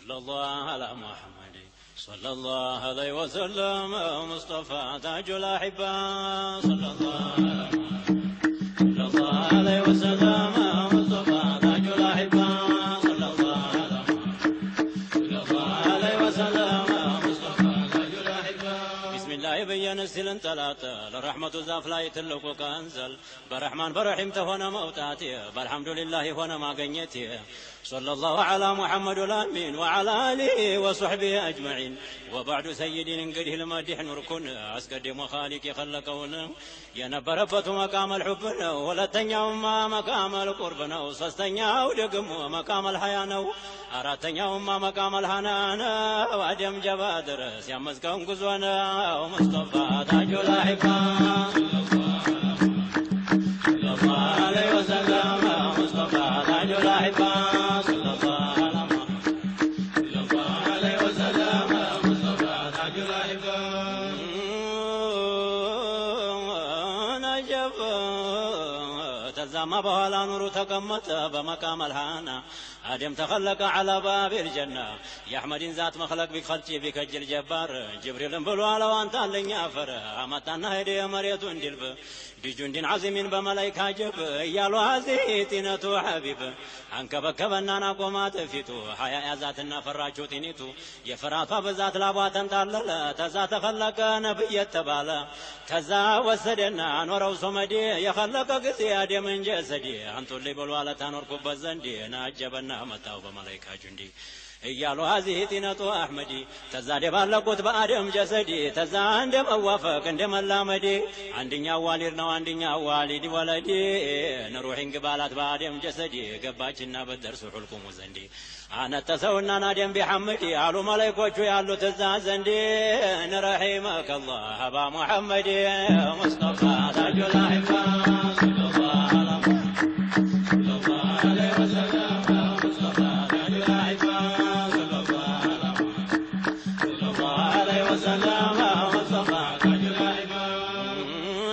صلى الله على محمد صلى الله عليه وسلم مصطفى تاج الأحبة صلى الله عليه وسلم مصطفى تاج الأحبة صلى الله عليه وسلم مصطفى تاج الأحبة بسم الله بين السلن ثلاثة للرحمة زاف لا يتلقوا كنزل برحمن برحيم تهونا موتاتي بالحمد لله هونا ما قنيتي صلى الله على محمد الأمين وعلى آله وصحبه أجمعين وبعد سيدي ننقده المدح نركن أسكد مخالك خلقون ينبرفت مقام الحبنا ولا تنيوم مقام القربنا وصستنياو دقم مقام الحيانا أراتنيوم مقام الحنانا وعدم جبادر سيامسكم قزونا ومصطفى تاج الأحبة صلى الله عليه وسلم مصطفى تاج الأحبة ما بهلا نور تقمت بمقام الهانا آدم تخلق على باب الجنة يا أحمد ذات مخلق بخلتي بكجل جبار جبريل بلو على وانت لن يافر أمتنا هدي مريت اندلب بجند عظيم بملائكة جب يالو هذه تينتو حبيب عنك بكبنا نقومات فيتو حياء ذاتنا فراتشو تينيتو يفراتها بذات لابوات انتالل تزا تخلق نبي التبالا تزا وسدنا نورو سمدي يخلق قسيادي من جسدي انتو اللي بلوالة نوركو بزندي ناجبنا متاو بملائكة جندي እያሉ هذه تينتو أحمدي تزا دبالقوت بآدم جسدي تزا عندما وافق عندما لامدي عندنا والد نو عندنا والد ولدي نروح انقبالات بآدم جسدي قباتنا بدرس حلكم وزندي أنا تسونا نادم بحمدي علو ملايكوچو يالو تزا زندي نرحمك الله أبا محمد مصطفى تاج الأحبة صلى الله عليه وسلم مصطفى تاج الأحبة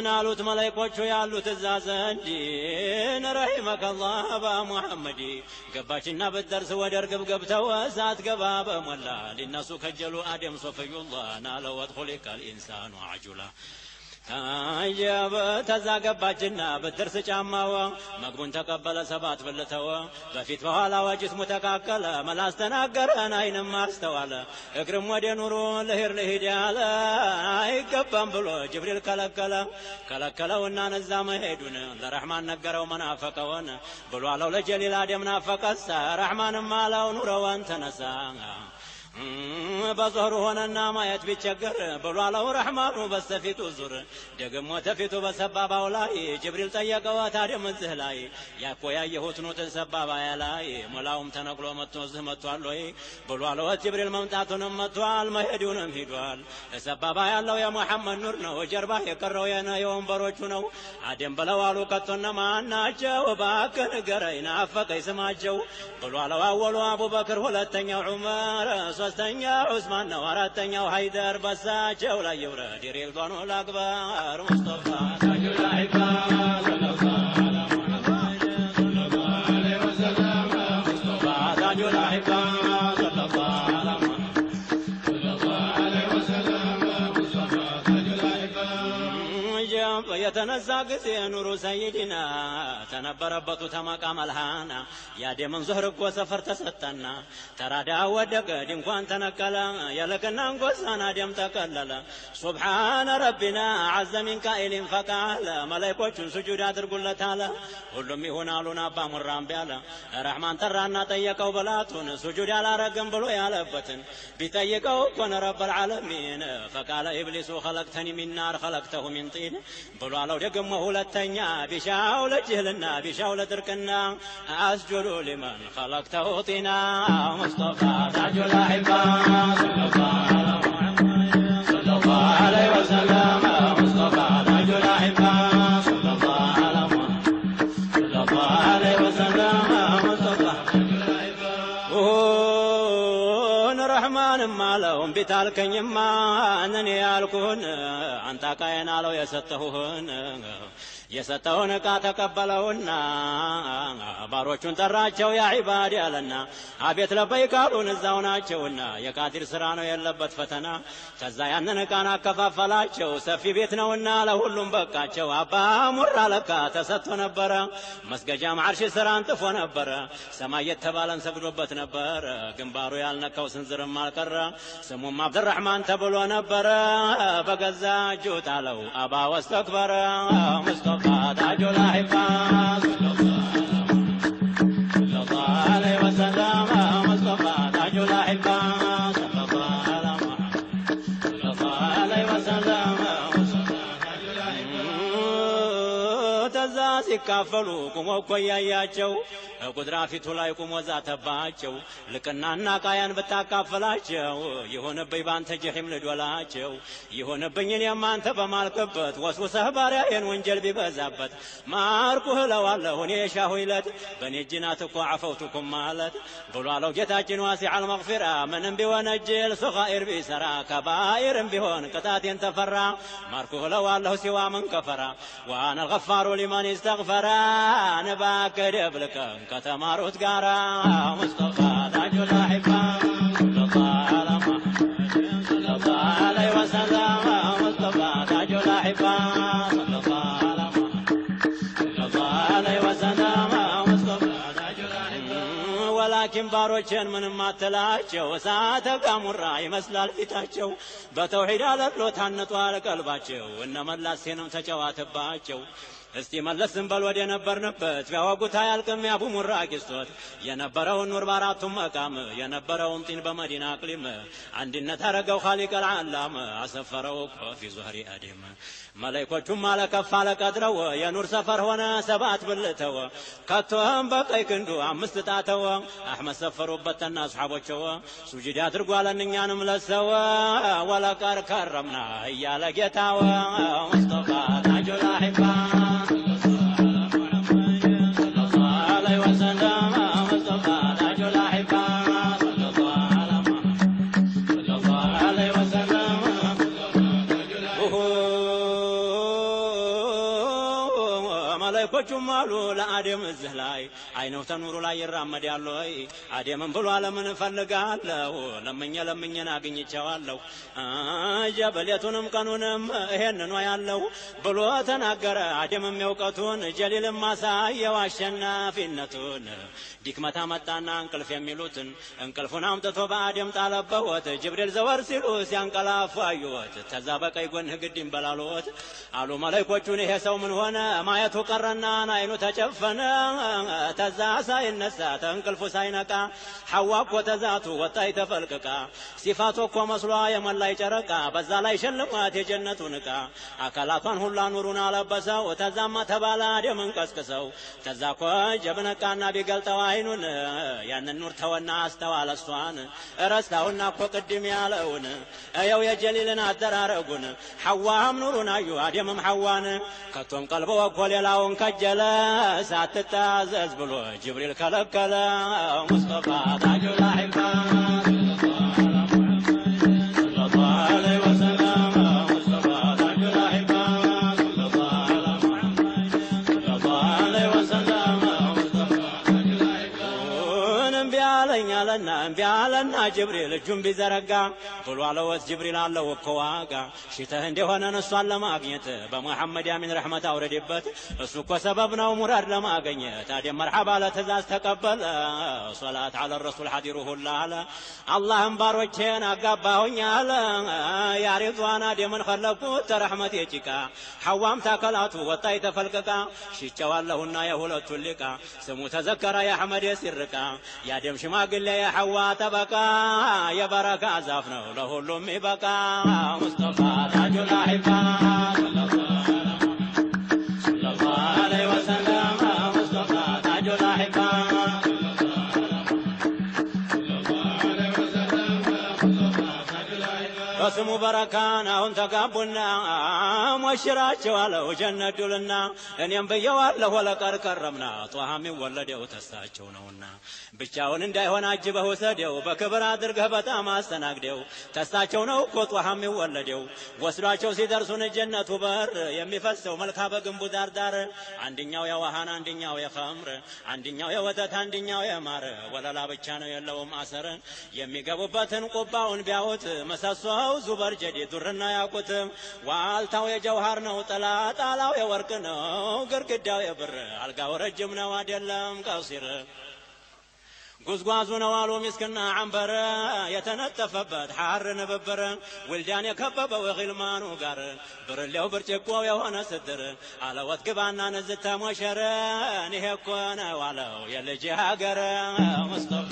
نالوت ملايكوچو يالو تزازندي نرحمك الله أبا محمدي قباشنا بالدرس ودرقب قبتو سات قباب مولا للناس كجلوا آدم صفي الله نالو وادخلك الإنسان عجلا أجاب تزاقباجنا بالدرس جامعوا مقبون تقبل سبات بالتوا بفيت بحالا وجسم تقاكل ملاس تناقران اينما استوالا اقرم ودي نورو لهر لهديالا ايقبان بلو جبريل كلكلا ونا نزام هيدون لرحمن نقروا منافقون بلو علو لجليل آدم نافقسا رحمن مالاو نورو انتنسا بظهر هنا ما يتبيتشقر بلو رحمن بسفيتو زر دقم وتفيتو بسبابا ولاي جبريل طيقوا تاريم الزهلاي ياكو يا يهوتنو تنسبابا يلاي ملاهم تنقلو متوزه متوالوي بلو جبريل ممتاتون متوال مهدونم هيدوال سبابا يالو يا محمد نورنو جربا يقرو ينا يوم بروچنو عدم بلوالو كتون ما ناجو باكن غرينا فقي سماجو بلو اولو ابو بكر ولتنيا عمر ሶስተኛው ዑስማን ነው አራተኛው ሃይደር በሳቸው ላይ ይውረድ ሪልዋኑ ለአክበር ሙስጠፋ ታጁል አሕባ ሰለላሁ ዐለይሂ ወሰለም ሙስጠፋ ታጁል አሕባ ሰለላሁ ዐለይሂ ወሰለም ሙስጠፋ ታጁል አሕባ የተነሳ ጊዜ ኑሩ ሰይድና ተነበረበቱ ተመቃም አልሃና ያደምን ዙህር እኮ ሰፈር ተሰጠና ተራዳ ወደቀ ድንኳን ተነቀለ የለቅናን ጎሳና ደም ተቀለለ ሱብሓነ ረቢና ዐዘ ሚን ቃኢሊን ፈቃለ መላይኮቹን ስጁድ አድርጉለታለ ሁሉም ይሆናሉን አባ ሙራም ቢያለ ረሕማን ተራና ጠየቀው በላቱን ስጁድ አላረግም ብሎ ያለበትን ቢጠይቀው ኮነ ረበል ዓለሚን ፈቃለ ኢብሊሱ ኸለቅተኒ ሚን ናር ኸለቅተሁ ሚን ጢን ብሎ አለው ደግሞ ሁለተኛ ቢሻው ለጅህልና ቢሻው ለድርቅና አስጁዱ ሊመን ኸለቅተሁ ጢና ሙስጠፋ ታጁል አሕባ ሰለላሁ ዐለይሂ ወሰለም ሙስጠፋ ታጁል አሕባ ሰለላሁ ዐለይሂ ወሰለም ሙስጠፋ ታጁል አሕባ ረሕማንም አለው እምቢ ታልከኝማ እኔ ያልኩህን አንተ ቃየን አለው የሰጠሁህን የሰጠውን ዕቃ ተቀበለውና ባሮቹን ጠራቸው ያ ዒባድ ያለና አቤት ለበይክ አሉን እዛው ናቸውና የቃዲር ስራ ነው የለበት ፈተና ከዛ ያንን ዕቃን አከፋፈላቸው ሰፊ ቤት ነውና ለሁሉም በቃቸው አባ ሙራ ለካ ተሰጥቶ ነበረ መስገጃም ዓርሽ ስራ አንጥፎ ነበረ ሰማይ የተባለን ሰግዶበት ነበረ ግንባሩ ያልነካው ስንዝርም አልቀረ ስሙም አብዱራህማን ተብሎ ነበረ በገዛ እጁ ጣለው አባ ወስተክበረ ሙስጠፋ ታጁ ላሂባ ሰለላሁ ዐለይሂ ወሰለም ሙስጠፋ ታጁ ላሂባ ሰለላሁ ዐለይሂ ወሰለም ተዛ ሲካፈሉ ቁሞ እኮ እያያቸው ቁድራ ፊቱ ላይ ቁሞ ዛተባቸው ልቅናና ቃያን ብታካፈላቸው ይሆንብኝ ባንተ ጀሒም ልዶላቸው ይሆንብኝ እኔም አንተ በማልክበት ወስውሰህ ባሪያዬን ወንጀል ቢበዛበት ማርኩህ እለዋለሁ እኔ የሻሁ ይለት በእኔ እጅ ናት እኮ ዓፈውቱኩም ማለት ብሎ አለው ጌታችን ዋሲዐል መግፊራ ምንም ቢወነጅል ሶኻኢር ቢሰራ ከባኢርም ቢሆን ቅጣቴን ተፈራ ማርኩህ እለዋለሁ ሲዋ ምን ከፈራ ወአነ አልገፋሩ ሊመን እስተግፈራ እባክህ ደብልቀን ከተማሩት ጋራ ሙስጠፋ ታጁ ላሂባ ሰለላሁ ዐለይሂ ወሰለም ሙስጠፋ ታጁ ላሂባ ሰለላሁ ዐለይሂ ወሰለም ሙስጠፋ ታጁ ላሂባ ወላኪን ባሮችን ምንም አትላቸው እሳተ ገሞራ ይመስላል ፊታቸው በተውሂድ አለሎ ታንጧል ቀልባቸው እነመላሴንም ተጨዋተባቸው እስቲ መለስን በል ወደ ነበርንበት ቢያወጉት አያልቅም ያቡ ሙራ ቂስቶት የነበረውን ኑር በአራቱም መቃም የነበረውን ጢን በመዲና አቅሊም አንድነት አረገው ኻሊቅ አልዓላም አሰፈረው ፊ ዙህሪ አደም መላእክቶቹም አለከፍ አለቀድረው የኑር ሰፈር ሆነ ሰባት ብልተው ከቶም በቀይ ክንዱ አምስት ጣተው አሕመድ ሰፈሩበትና አስሓቦቸው ሱጁድ አድርጓለን እኛንም ለሰው ወለቀድ ከረምና እያለ ጌታው ሙስጠፋ ታጁ ላሂባ መላእክቶቹም አሉ ለአደም እዚህ ላይ አይነው ተኑሩ ላይ ይራመዳሉ አደምን ብሎ ለምን እፈልጋለሁ ለምኜን አግኝቼዋለሁ ጀበሌቱንም ቀኑንም ይሄንን ያለው ብሎ ተናገረ አደምም የእውቀቱን ጀሊልም ማሳየው አሸናፊነቱን ዲክመታ መጣና እንቅልፍ የሚሉትን እንቅልፉን አምጥቶ በአደም ጣለበት ጅብሪል ዘወር ሲሉ ሲያንቀላፉ አዩት ተዛ በቀይ ጎንህ ግድም በላሉት አሉ መላእክቶቹን ይሄ ሰው ምን ሆነ ማየቱ ቀረና አይኑ ተጨፈነ ተዛ ሳይነሳ ተንቅልፉ ሳይነቃ ሐዋ እኮ ተዛቱ ወጣይ ተፈልቅቃ ሲፋቱ እኮ መስሏ የመላይ ጨረቃ በዛ ላይ ሸልሟት የጀነቱን ዕቃ አካላቷን ሁላ ኑሩን አለበሰው ተዛማ ተባለ አደምን ቀስቅሰው ተዛ እኮ ጀብነቃና ቢገልጠው አይኑን ያንን ኑር ተወና አስተዋለ እሷን ረስታውና እኮ ቅድም ያለውን እየው የጀሊልን አደራረጉን ሐዋም ኑሩን አዩ አደምም ሐዋን ከቶም ቀልቦ እኮ ሌላውን ከጀለ ሳትታዘዝ ብሎ ጅብሪል ከለከለ ሙስጠፋ ታጁ ላሂባ ሰለላሁ ዐለይሂ ወሰለም ሙስጠፋ ታጁ ላሂባ ሰለላሁ ዐለይሂ ወሰለም ሙስጠፋ ታጁ ላሂባ እምቢ አለና ጅብሪል እጁን ቢዘረጋ ብሎ አለወት ጅብሪል አለው እኮ ዋጋ ሽተህ እንደሆነ እሷን ለማግኘት በመሐመድ ያሚን ረሕመት አውረድበት እሱ እኮ ሰበብ ነው ሙራድ ለማገኘት አደም መርሐባ ለትእዛዝ ተቀበለ ሶላት ዐለ ረሱል ሐዲሩ ሁላ አለ አላህም ባሮቼን አጋባሁኝ አለ ያ ሪድዋን አደምን ኸለቁት ተረሕመት የጭቃ ሐዋም ታከላቱ ወጣይ ተፈልቅቃ ሽጨዋለሁና የሁለቱን ሊቃ ስሙ ተዘከረ የአሕመድ የሲርቃ የአደም ሽማግሌ የሐዋ ተበቃ የበረካ ዛፍ ነው ለሁሉም ይበቃ ሙስጠፋ ታጁ ላሂባ ሰለላሁ ዐለይሂ ወሰለም ሙስጠፋ ታጁ ላሂባ በስሙ በረካን አሁን ተጋቡና ሞሽራቸው አለው ጀነት ዱልና እኔም ብየዋለሁ ወለቀር ከረምና ጧሃም ይወለደው ተሳቸው ነውና ብቻውን እንዳይሆን አጅበው ወሰደው በክብር አድርገህ በጣም አስተናግደው ተሳቸው ነው እኮ ጧሃም ይወለደው ወስዷቸው ሲደርሱን ጀነቱ በር የሚፈሰው መልካ በግንቡ ዳርዳር አንደኛው የውሃን አንደኛው የኸምር አንደኛው የወተት አንደኛው የማር ወለላ ብቻ ነው የለውም አሰር የሚገቡበትን ቁባውን ቢያውት መሰሶው ዙበር ጀዲ ዱርና ያቁት ዋልታው የጀውሃር ነው ጣላው የወርቅ ነው ግርግዳው የብር አልጋው ረጅም ነው አይደለም ቀሲር ጉዝጓዙ ነው አሉ ምስክና አንበር የተነጠፈበት ሐር ንብብር ወልዳን የከበበው የግልማኑ ጋር ብርሌው ብርጭቆው የሆነ ስድር አለወት ግባና ነዝተ ሞሸረ ይሄ እኮ ነው አለው የልጅ ሀገር ሙስጠፋ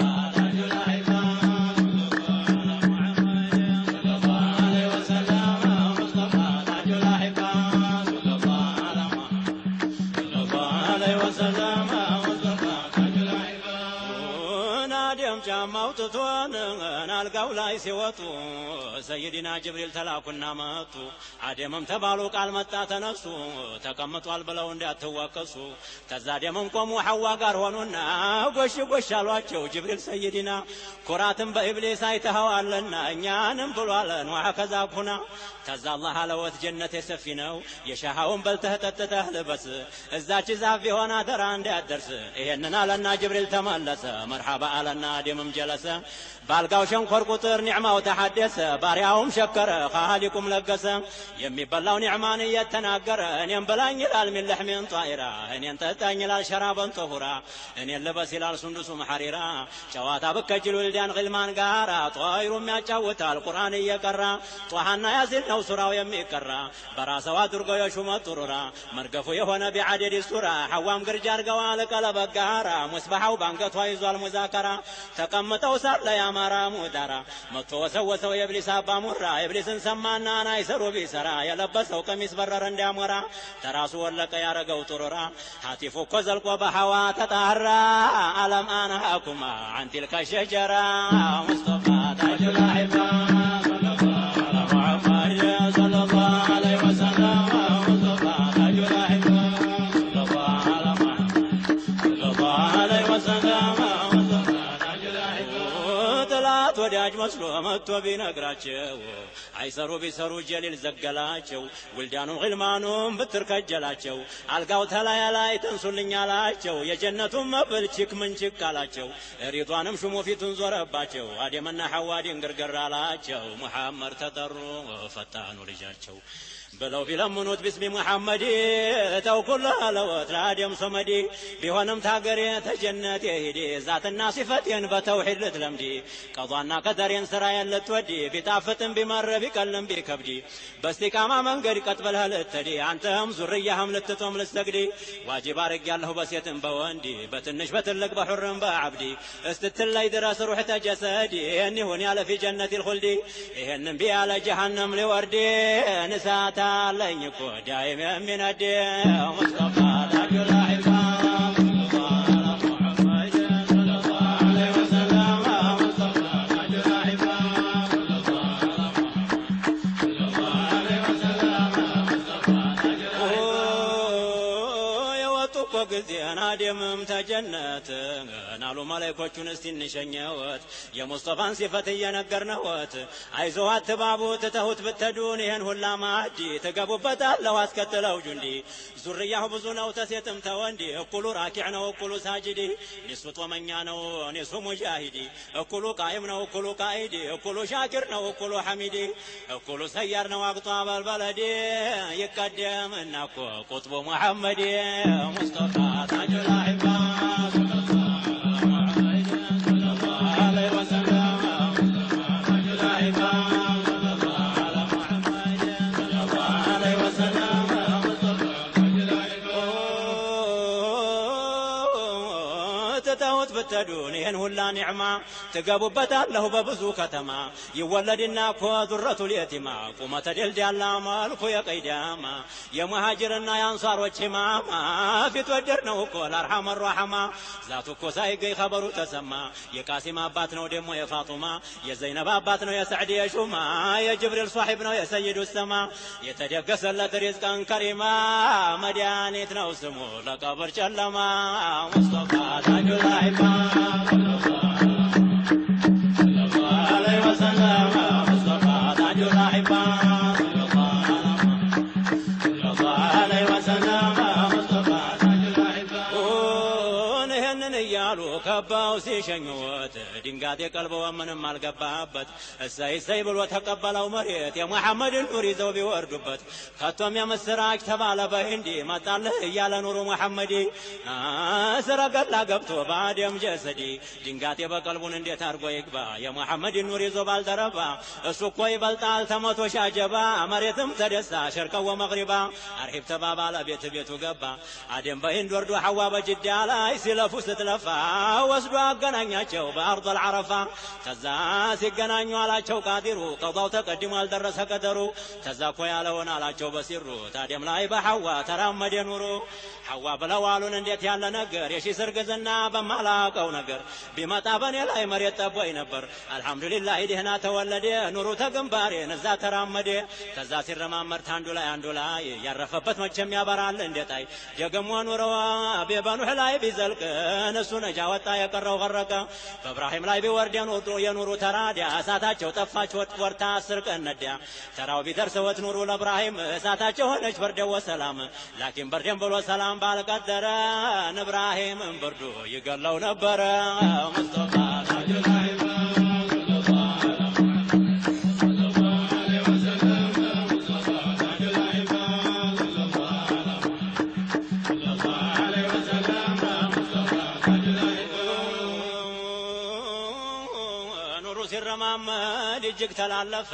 ጫማውጥቶን አልጋው ላይ ሲወጡ ሰይድና ጅብሪል ተላኩና መጡ አደምም ተባሉ ቃል መጣ ተነሱ ተቀምጧል ብለው እንዳትወቀሱ ተዛ አደምም ቆሙ ሐዋ ጋር ሆኑና ጎሽ ጎሽ አሏቸው ጅብሪል ሰይድና ኩራትን በኢብሊስ አይተኸዋልና እኛንም ብሏለን ወከዛ ኩና ተዛ አላህ አለወት ጀነት የሰፊ ነው የሻሃውን በልተህ ጠጥተህ ልበስ እዛች ዛፍ ቢሆን አደራ እንዳትደርስ ይሄንን አለና ጅብሪል ተመለሰ መርሐባ አለና አደምም ጀለሰ ባልጋው ሸንኮር ቁጥር ኒዕማው ተሐደሰ ባሪያውም ሸከረ ኻሊቁም ለገሰ የሚበላው ኒዕማን እየተናገረ እኔም በላኝ ይላል ሚን ለሕሚን ጣኢራ እኔን ጠጣኝ ይላል ሸራበን ጠሁራ እኔን ልበስ ይላል ሱንዱሱም ሐሪራ ጨዋታ ብከጅል ወልዳን ግልማን ጋራ ጧይሩም ያጫውታል ቁርአን እየቀራ ጧሃና ያዚን ነው ሱራው የሚቀራ በራሰው አድርገው የሹመት ጥሩራ መርገፉ የሆነ ቢዓደድ ሱራ ሐዋም ግርጃ አርገዋል ቀለበት ጋራ ሙስባሐው ባንገቷ ይዟል ሙዛከራ ተቀምጠው ሳለ ያማራ ሙዳራ መጥቶ ወሰወሰው የኢብሊስ አባ ሙራ ኢብሊስን ሰማና ናይሰሩ ቢሰራ የለበሰው ቀሚስ በረረ እንዳሞራ ተራሱ ወለቀ ያረገው ጥሩራ ሀቲፉ እኮ ዘልቆ በሐዋ ተጣራ አለም አናኩማ አንቲልከ ሸጀራ ሙስጠፋ ታጁል አሕባ ወዳጅ መስሎ መጥቶ ቢነግራቸው አይሰሩ ቢሰሩ ጀሊል ዘገላቸው ወልዳኑም ግልማኑም ብትርከጀላቸው አልጋው ተላያ ላይ ተንሱልኝ አላቸው የጀነቱን መብል ቺክ ምን ቺክ አላቸው ሪዷንም ሹሙ ፊቱን ዞረባቸው አደምና ሐዋ ድንግርግር አላቸው ሙሐመድ ተጠሩ ፈጣኑ ልጃቸው بلو في لمنوت باسم محمد تو كلها لوت لادم صمدي بيهونم تاقري تجنت يهدي ذات الناس فتين بتوحيد لتلمدي قضانا قدرين سرايا لتودي بتافتن بمر بكلم بكبدي بس كاما من قد قتبلها لتدي عنتهم زريهم لتتوم لستقدي واجب ارق الله بس يتم بواندي بتنش بتلق بحر بعبدي استتلي درس روح جسدي اني هوني على في جنة الخلد إهن بي على جهنم لوردي نساتا لن يكون دائما من الدين مصطفى تاج الأحباب ጊዜና ደምም ተጀነት ናሉ መላእክቶቹን እስቲ እንሸኘወት የሙስጠፋን ሲፈት እየነገርነወት አይዞህ አትባቡት ተተሁት ብትዱን ይሄን ሁላ ማዕዲ ተገቡበታለሁ አስከትለው ጁንዲ ዙርያሁ ብዙ ነው ተሴትም ተወንዲ እኩሉ ራኪዕ ነው እኩሉ ሳጅዲ ኒሱ ጦመኛ ነው ኒሱ ሙጃሂዲ እኩሉ ቃይም ነው እኩሉ ቃኢዲ እኩሉ ሻኪር ነው እኩሉ ሐሚዲ እኩሉ ሰያር ነው አቅጧ በልበለዲ ይቀደምና እኮ ቁጥቡ ሙሐመድ ሙስጠፋ تاج الأحباب صلى الله عليه وسلم تاج الأحباب صلى الله على محمد صلى الله عليه وسلم تاج الأحباب تتهوت ብትሄዱን ይህን ሁላ ኒዕማ ትገቡበታለሁ በብዙ ከተማ ይወለድና እኮ ዙረቱል የቲማ ቁመተ ደልዳላ መልኩ የቀይዳማ የሙሃጅርና የአንሷሮች ኢማማ ፊት ወደር ነው እኮ ለአርሐመ ራሐማ ዛቱ እኮ ሳይገኝ ኸበሩ ተሰማ የቃሲም አባት ነው ደግሞ የፋጡማ የዘይነብ አባት ነው የሰዕድ የሹማ የጅብሪል ሷሒብ ነው የሰይዱ ሰማ የተደገሰለት ሪዝቀን ከሪማ መድኃኒት ነው ስሙ ለቀብር ጨለማ ሙስጠፋ ታጁል አኢማ ከባው ሲሸኙት ድንጋጤ ቀልበው ምንም አልገባበት እሰይ እሰይ ብሎ ተቀበለው መሬት የሙሐመድን ኑር ይዘው ቢወርዱበት ከቶም የምስራች ተባለ በህንዲ መጣልህ እያለ ኑሩ ሙሐመዲ ሰረገላ ገብቶ ባደም ጀሰዲ ድንጋጤ በቀልቡን እንዴት አድርጎ ይግባ የሙሐመድን ኑር ይዞ ባልደረባ እሱ እኮ ይበልጣል ተመቶ ሻጀባ መሬትም ተደሳ ሸርቀው ወመግሪባ አርሂብ ተባባለ ቤት ቤቱ ገባ አደም በህንድ ወርዶ ሐዋ በጅዳ ላይ ሲለፉ ስትለፋ ወስዶ አገናኛቸው በአርض العረፋ ተዛ ሲገናኙ አላቸው ቃዲሩ ቀضاው ተቀድሞ አልደረሰ ቀደሩ ተዛ እኮ ያለውን አላቸው በሲሩ ታዲያም ላይ በሐዋ ተራመደ ኑሩ ሐዋ ብለዋሉን እንዴት ያለ ነገር የሺ ስርግዝና በማላቀው ነገር ቢመጣ በኔ ላይ መሬት ጠቦይ ነበር አልহামዱሊላህ ደህና ተወለደ ኑሩ ተግንባሬ ነዛ ተራመደ ተዛ ሲረማመር አንዱ ላይ ያረፈበት መቼም ያበራል እንደታይ ደግሞ ኑሩ በበኑህ ላይ ቢዘልቅ እሱ ነጃ ወጣ የቀረው ገረቀ በእብራሂም ላይ ቢወርድ የኑሩ ተራዲያ እሳታቸው ጠፋች ወርታ 10 ቀን ነዲያ ተራው ቢደርሰወት ኑሩ ለእብራሂም እሳታቸው ሆነች በርደው ሰላም ላኪን በርደም ብሎ ሰላም ባልቀደረ እብራሂም ብርዱ ይገለው ነበር ሙስጠፋ ታጁል አኢማ ሲረማመድ እጅግ ተላለፈ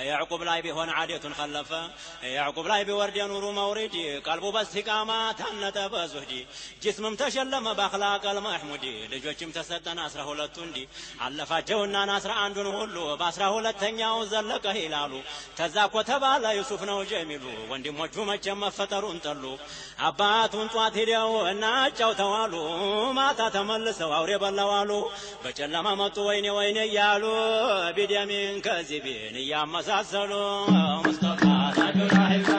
ያዕቁብ ላይ ቢሆን ዓደቱን خلፈ ያዕቁብ ላይ ቢወርድ የኑሩ መውሪድ ቀልቡ በስቲቃማ ታነጠ በዙህዲ ጅስምም ተሸለመ በአኽላቅ አልመሕሙዲ ልጆችም ተሰጠን 12 እንዲ አለፋቸውና 11ን ሁሉ በ12ኛው ዘለቀ ይላሉ ተዛኮ ተባለ ዩሱፍ ነው ጀሚሉ ወንድሞቹ መቼም መፈጠሩን ጠሉ አባቱን ጧት ሄደው እናጫው ተዋሉ ማታ ተመልሰው አውሬ በላዋሉ በጨለማ መጡ ወይኔ ወይኔ ያሉ ቢደሚን ከዚቢን ያመሳሰሉ ሙስጠፋ ታጁል አኢማ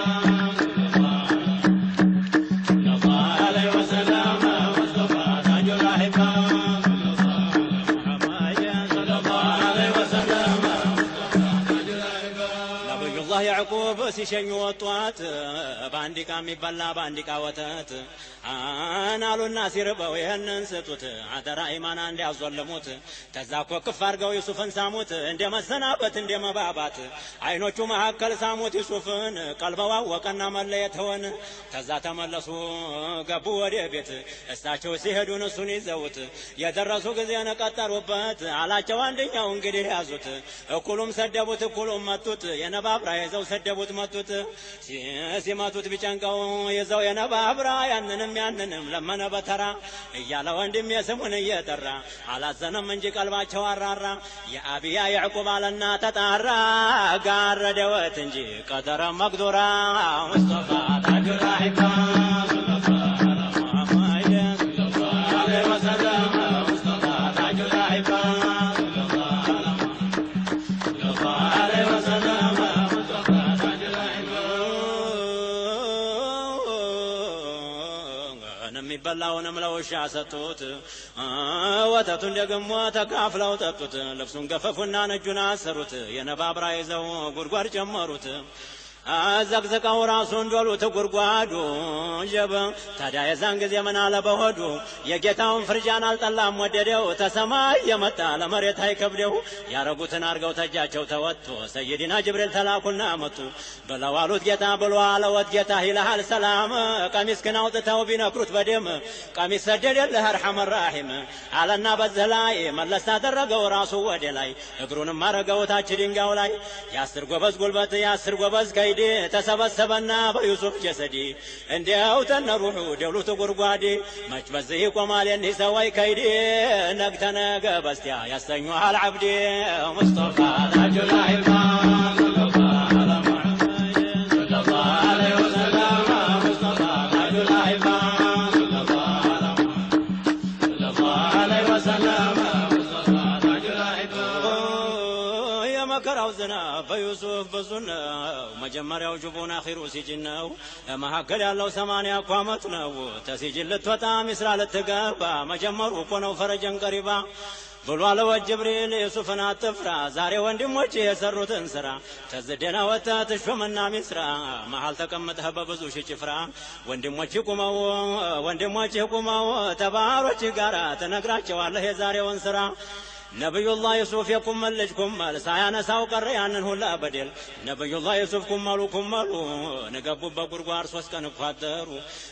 ያዕቁብ ሲሸኙ ወጧት ባንዲቃ የሚበላ ባንዲቃ ወተት አናሉና ሲርበው ይህንን ስጡት አደራ ኢማና እንዲያዞልሙት ተዛኮ ክፍ አድርገው ዩሱፍን ሳሙት እንደ መሰናበት እንደ መባባት አይኖቹ መካከል ሳሙት ዩሱፍን ቀልበው አወቀና መለየት ሆነ ተዛ ተመለሱ ገቡ ወደ ቤት እሳቸው ሲሄዱን እሱን ይዘውት የደረሱ ጊዜ ነቀጠሩበት አላቸው አንደኛው እንግዲህ ያዙት እኩሉም ሰደቡት እኩሉም መቱት የነባብራ ይዘው ሰደቡት መቱት ሲመቱት ቢጨንቀው ይዘው የነባብራ ያንንም ለመነ በተራ እያለ ወንድም የስሙን እየጠራ አላዘነም እንጂ ቀልባቸው አራራ የአብያ ያዕቁብ አለና ተጣራ ጋረደወት እንጂ ቀደረ መቅዱራ ሙስጠፋ ታጁል አኢማ በላውንም ለውሻ ሰጡት ወተቱን ደግሞ ተካፍለው ጠጡት ልብሱን ገፈፉና ነጁን አሰሩት የነባብራ ይዘው ጉድጓድ ጨመሩት አዘቅዘቀው ራሱን ዶሉት ጉድጓዱ ጀበ ታዲያ የዛን ጊዜ ምን አለ በሆዱ የጌታውን ፍርጃን አልጠላም ወደደው ተሰማይ የመጣ ለመሬት አይከብደው ያረጉትን አርገው ተጃቸው ተወጥቶ ሰይድና ጅብሪል ተላኩና መጡ በለዋሉት ጌታ ብሎ አለወት ጌታ ይልሃል ሰላም ቀሚስክን አውጥተው ቢነክሩት በደም ቀሚስ ሰደደልህ አርሐመ ራሒም አለና በዚህ ላይ መለስ አደረገው ራሱ ወደ ላይ እግሩንም አረገው ታች ድንጋዩ ላይ የአስር ጎበዝ ጉልበት የአስር ጎበዝ ከይዲ ተሰበሰበና በዩሱፍ ጀሰዲ እንዲያው ተነሩሑ ደብሉ ተጉርጓዲ መች በዚህ ይቆማል የኒህ ሰዋይ ከይዲ ነግተነገ በስቲያ ያሰኙሃል ዓብዲ ሙስጠፋ ታጁል አኢማ በዩሱፍ ብዙ ነው መጀመሪያው ጅቡን አኺሩ ሲጅን ነው መካከል ያለው 80 እኮ ዓመት ነው ተሲጅን ልትወጣ ሚስራ ልትገባ መጀመሩ እኮ ነው ፈረጀን ቀሪባ ብሎ አለው ጅብሪል ዩሱፍን አትፍራ ዛሬ ወንድሞች የሰሩትን ስራ ተዝደና ወጥተህ ትሾምና ሚስራ መሃል ተቀምጠህ በብዙ ሺህ ጭፍራ ወንድሞች ቁመው ተባሮች ጋራ ትነግራቸዋለህ የዛሬውን ስራ ነብዩላህ ዩሱፍ የኩመልጅ ኩመል ሳያነሳው ቀረ ያንን ሁላ በደል ነብዩላህ ዩሱፍ ኩመሉ ነገቡበት ጉድጓድ 3 ቀን ቋጠሩ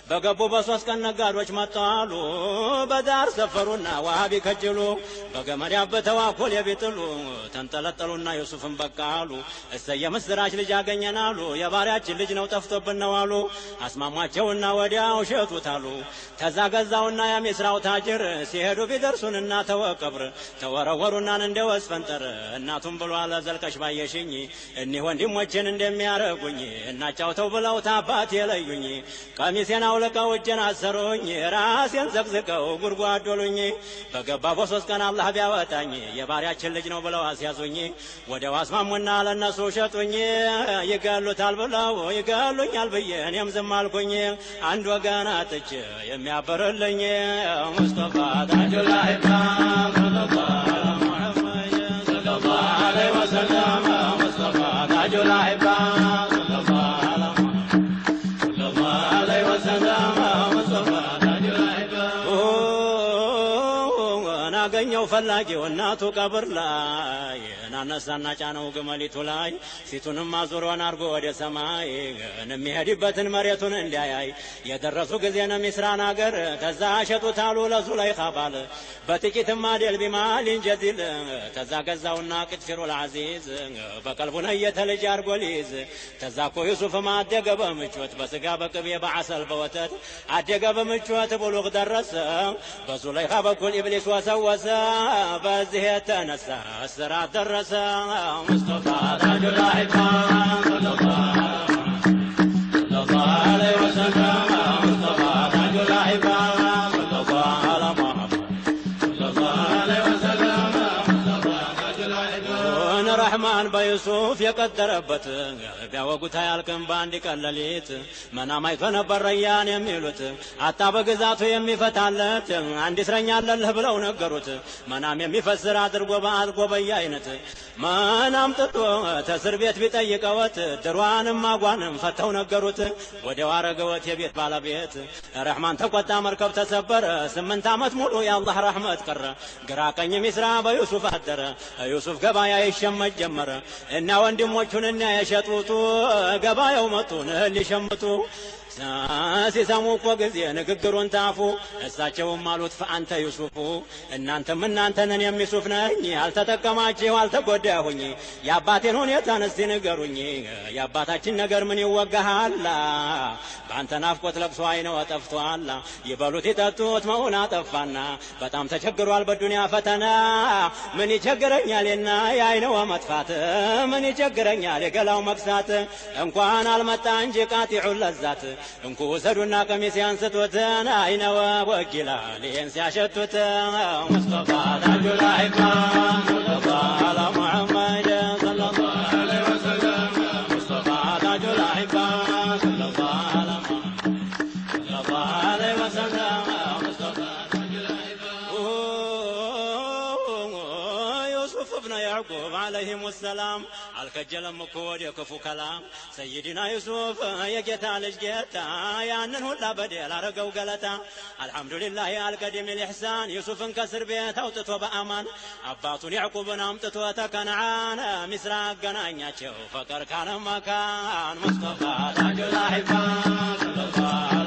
በገቡ በ3 ቀን ነጋዶች መጣሉ በዳር ሰፈሩና ዋሃቢ ከጅሉ በገመድ ያበተው አኮል የቢጥሉ ተንጠለጠሉና ዩሱፍን በቃሉ እሰየ ምስራች ልጅ አገኘናሉ የባሪያችን ልጅ ነው ጠፍቶብን ነው አሉ አስማማቸውና ወዲያው ሸጡታሉ ተዛገዛውና የሚስራው ታጅር ሲሄዱ ቢደርሱንና ተወቀብር ወሩናን እንደወስ ፈንጠር እናቱም ብሎ አለ ዘልቀሽ ባየሽኝ እኒህ ወንድሞችን እንደሚያረጉኝ እናጫውተው ብለው ታባት የለዩኝ ቀሚሴን አውልቀው እጄን አሰሩኝ ራሴን ዘቅዝቀው ጉድጓድ ዶሉኝ በገባ በ3 ቀን አላህ ቢያወጣኝ የባሪያችን ልጅ ነው ብለው አስያዙኝ ወዲያው አስማሙና ለነሱ ሸጡኝ ይገሉታል ብለው ይገሉኛል ብዬ እኔም ዝም አልኩኝ አንድ ወገን አጥቼ የሚያበርልኝ ሙስጠፋ ታጁል አኢማ አገኘው ፈላጊው እናቱ ቀብር ላይ ናነሳና ጫነው ግመሊቱ ላይ ፊቱንም አዙሮን አርጎ ወደ ሰማይ የሚሄድበትን መሬቱን እንዲያያይ የደረሱ ጊዜ ነው ሚስራን አገር ተዛ ሸጡታሉ ለዙለይኻ ባል በጥቂትም አደል ቢማሊን ጀዚል ተዛ ገዛውና ቅጥፊሩ العزيز በቀልቡ ነየተ ልጅ አርጎ ሊይዝ ተዛ እኮ ዩሱፍ አደገ በምቾት በስጋ በቅቤ በዓሰል በወተት አደገ በምቾት ብሉግ ደረሰ በዙለይኻ በኩል ኢብሊስ ወሰወሰ በዚህ የተነሳ እስራት ደረሰ ሙስጠፋ ታጁል አኢማ ሰለላሁ ዐለይሂ ወሰለም ሙስጠፋ ታጁል አኢማ ሰለላሁ ዐለይሂ ወሰለም ሙስጠፋ ታጁል አኢማ ረህማን በዩሱፍ የቀደረበት ቢያወጉት አያልቅም በአንድ ቀን ሌሊት መናም አይቶ ነበር ረያን የሚሉት አጣ በግዛቱ የሚፈታለት አንድ እስረኛ አለልህ ብለው ነገሩት መናም የሚፈስር አድርጎ በየአይነት መናም ጥቶ ተስር ቤት ቢጠይቀወት ድሯንም ማጓንም ፈተው ነገሩት ወዲያው አረገወት የቤት ባለቤት ረህማን ተቆጣ መርከብ ተሰበረ 8 ዓመት ሙሉ የአላህ ረህመት ቀረ ግራ ቀኝ ሚስራ በዩሱፍ አደረ ዩሱፍ ገበያ ይሸመት ጀመረ እና ወንድሞቹን እና የሸጡቱ ገበያው መጡን ሊሸምቱ ሲሰሙ እኮ ጊዜ ንግግሩን ታፉ እሳቸውም አሉት ፈአንተ ዩሱፉ እናንተም እናንተንን የሚሱፍ ነኝ አልተጠቀማችሁ አልተጎዳሁኝ የአባቴን ሁኔታን እስቲ ንገሩኝ የአባታችን ነገር ምን ይወጋሃል በአንተ ናፍቆት ለቅሶ አይነው ጠፍቷል ይበሉት ይጠጡት መሆን አጠፋና በጣም ተቸግሯል በዱንያ ፈተና ምን ይቸግረኛልና የአይነው መጥፋት ምን ይቸግረኛል የገላው መክሳት እንኳን አልመጣ እንጂ ቃጢዑ ለዛት እንኩ ወሰዱና ቀሚስ ያንስቶትን አይነው ወኪላ ሊን ሲያሸቱት ሙስጠፋ ታጁል አኢማ ሙስጠፋ አላ ሙሐመድ ሰለላሁ ዐለይሂ ወሰለም ሙስጠፋ ታጁል አኢማ ሰለላሁ ዐለይሂ ወሰለም ሙስጠፋ ታጁል አኢማ ዩሱፍ ኢብኑ ያዕቁብ አለይሂም ሰላም አልከጀለም እኮ ወደ ክፉ ከላም ሰይድና ዩሱፍ የጌታ ልጅ ጌታ ያንን ሁላ በደል አረገው ገለታ አልሐምዱሊላህ አልቀዲም الإحسان ዩሱፍን ከእስር ቤት አውጥቶ በአማን አባቱን ያዕቁብን አምጥቶ ተከነዓን ሚስራ አገናኛቸው ፈቀር ካለ መካን ሙስጠፋ ታጁል አኢማ ሰለላሁ